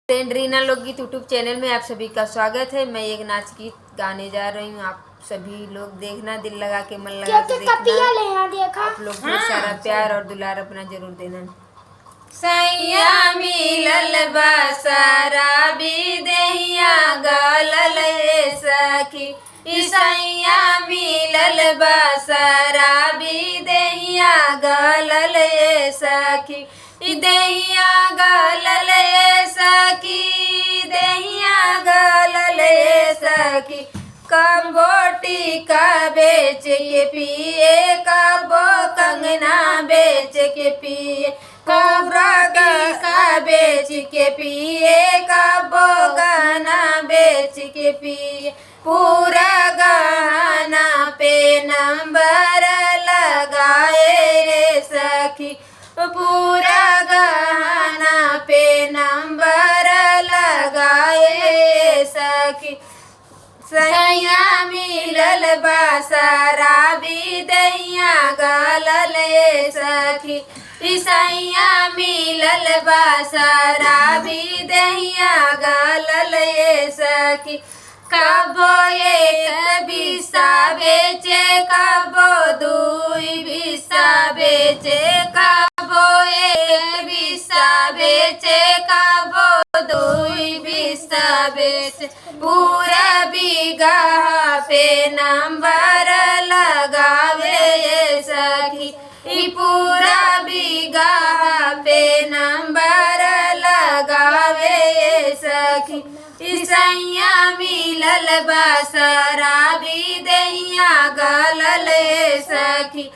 Friend Reena लोकगीत YouTube channel में आप सभी का स्वागत है। मैं एक नाच गीत गाने जा रही हूँ। आप सभी लोग देखना, दिल लगा के, मन लगा के देखना। आप लोग ढेर सारा प्यार और दुलार अपना जरूर देना। सैया मिलल बा सारा बिदेहिया गलल ए सखी, सैया मिलल बा सारा बिदेहिया गलल ए सखी, देहिया गलल ए सखी, देहिया गलल ए सखी। कबो टीका बेच के पिए, कबो कंगना बेच के पिए, कबो टीका बेच के पिए, कबो गहना बेच के पिए। पूरा गहना पे नंबर लगाए रे सखी, पूरा गहना पे नंबर लगाए सखी। सैया मिलल बा सारा बिदेहिया गलल ए सखी, सैया मिलल बा सारा बिदेहिया गलल ए सखी। कबो एक बिस्सा बेचे, कबो दुई बिस्सा बेचे, कबो एक बिस्सा बेचे, कबो दुई बिस्सा बेचे। पूरा बीघा पे नंबर लगावे सखी, पूरा बीघा पे नंबर लगावे सखी। सैया मिलल बा सारा बिदेहिया गलल ए सखी,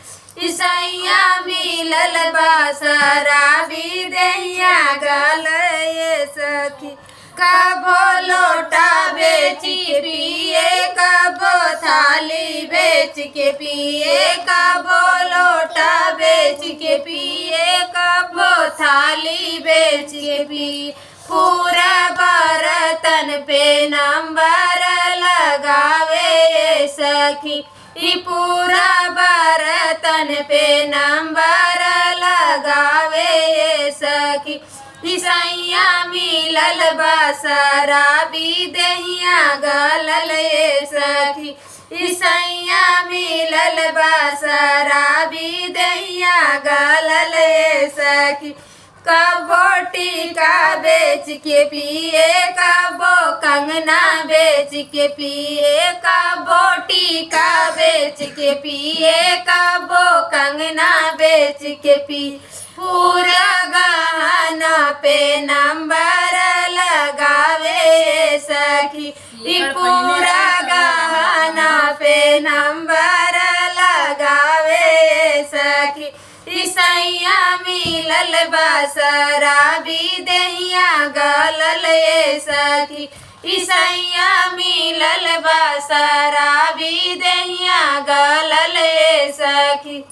सैया मिलल बा सारा बिदेहिया गलल ए सखी। कबो लोटा बेच के पिए, कबो थाली बेच के पिए, कबो लोटा बेच के पिए, कबो थाली बेच के पिए। पूरा बर्तन पे नंबर लगावे सखी, पूरा बर्तन पे नंबर लगावे सखी। सैया मिलल बा सारा बिदेहिया गलल ए सखी, सैया मिलल बा सारा बिदेहिया गलल ए सखी। कबो टीका बेच के पिए, कबो कंगना बेच के पिए, कबो टीका बेच के पिए, कबो कंगना बेच के पिए। पूरा गहना पे नंबर लगावे सखी, पूरा गहना पे नंबर लगावे सखी। सैया मिलल बा सारा बिदेहिया गलल ए सखी, सैया मिलल बा सारा बिदेहिया गलल ए सखी।